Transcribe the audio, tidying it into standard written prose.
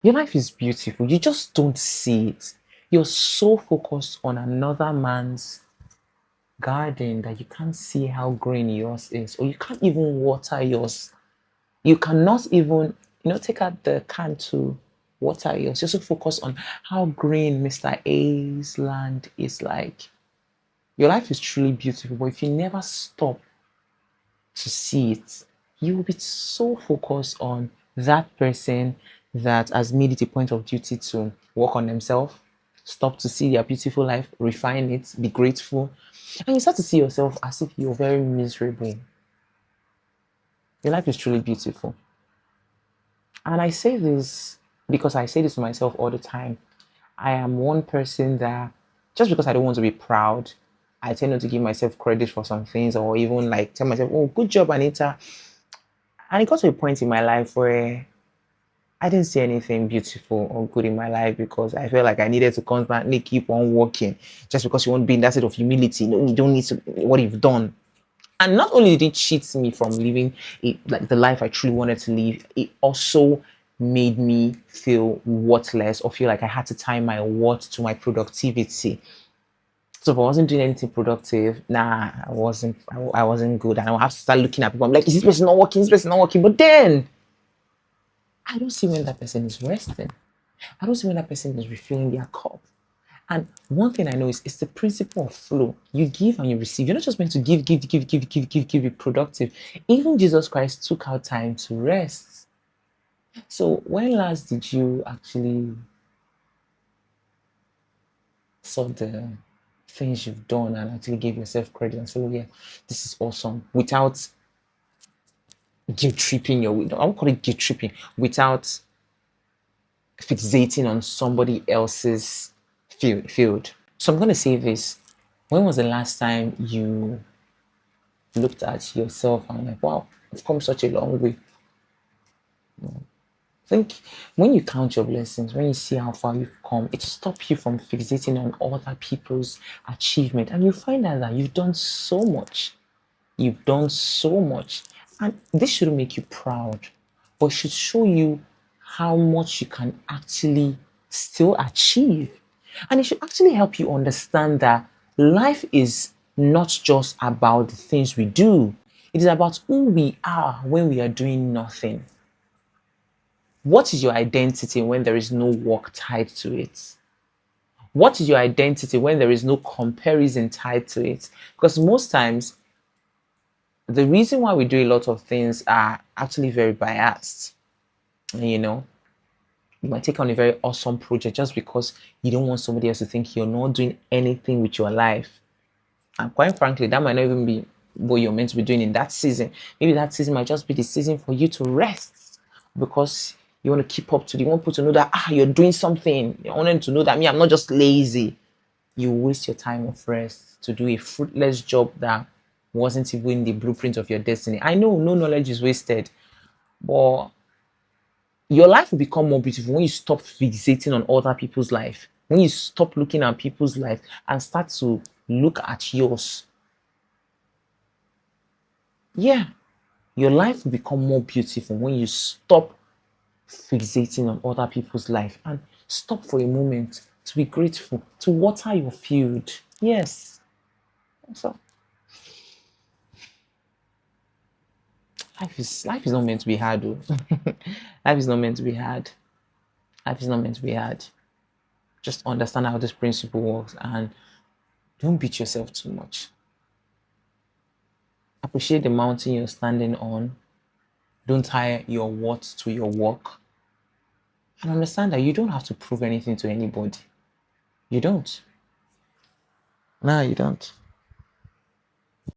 Your life is beautiful. You just don't see it. You're so focused on another man's garden that you can't see how green yours is, or you can't even water yours. You cannot even, take out the can to water yours. You're so focused on how green Mr. A's land is like. Your life is truly beautiful, but if you never stop to see it, you will be so focused on that person that has made it a point of duty to work on themselves, stop to see their beautiful life, refine it, be grateful, and you start to see yourself as if you're very miserable. Your life is truly beautiful. And I say this because I say this to myself all the time. I am one person that just because I don't want to be proud, I tend not to give myself credit for some things or even like tell myself, oh, good job, Anita. And it got to a point in my life where I didn't see anything beautiful or good in my life because I felt like I needed to constantly keep on working just because you want to be in that state of humility. No, you don't need to what you've done. And not only did it cheat me from living like the life I truly wanted to live, it also made me feel worthless or feel like I had to tie my worth to my productivity. So if I wasn't doing anything productive, nah, I wasn't good. And I would have to start looking at people. I'm like, is this person not working? Is this person not working? But then I don't see when that person is resting. I don't see when that person is refilling their cup. And one thing I know is it's the principle of flow. You give and you receive. You're not just meant to give, be productive. Even Jesus Christ took out time to rest. So when last did you actually saw the things you've done and actually give yourself credit and say, oh yeah, this is awesome without guilt tripping your I won't call it guilt tripping, without fixating on somebody else's field. So I'm gonna say this. When was the last time you looked at yourself and like, wow, I've come such a long way? I think when you count your blessings, when you see how far you've come, it stops you from fixating on other people's achievement. And you find out that you've done so much. You've done so much. And this shouldn't make you proud, but it should show you how much you can actually still achieve. And it should actually help you understand that life is not just about the things we do, it is about who we are when we are doing nothing. What is your identity when there is no work tied to it? What is your identity when there is no comparison tied to it? Because most times, the reason why we do a lot of things are actually very biased. You know, you might take on a very awesome project just because you don't want somebody else to think you're not doing anything with your life. And quite frankly, that might not even be what you're meant to be doing in that season. Maybe that season might just be the season for you to rest because you want to keep up to the, you want people to know that you're doing something. You want them to know that me, I'm not just lazy. You waste your time of rest to do a fruitless job that wasn't even the blueprint of your destiny. I know no knowledge is wasted, but your life will become more beautiful when you stop fixating on other people's life. When you stop looking at people's life and start to look at yours. Yeah, your life will become more beautiful when you stop fixating on other people's life and stop for a moment to be grateful, to water your field. Yes. So life is not meant to be hard, though. Life is not meant to be hard. Life is not meant to be hard. Just understand how this principle works and don't beat yourself too much. Appreciate the mountain you're standing on. Don't tie your worth to your work. And understand that you don't have to prove anything to anybody. You don't. No, you don't.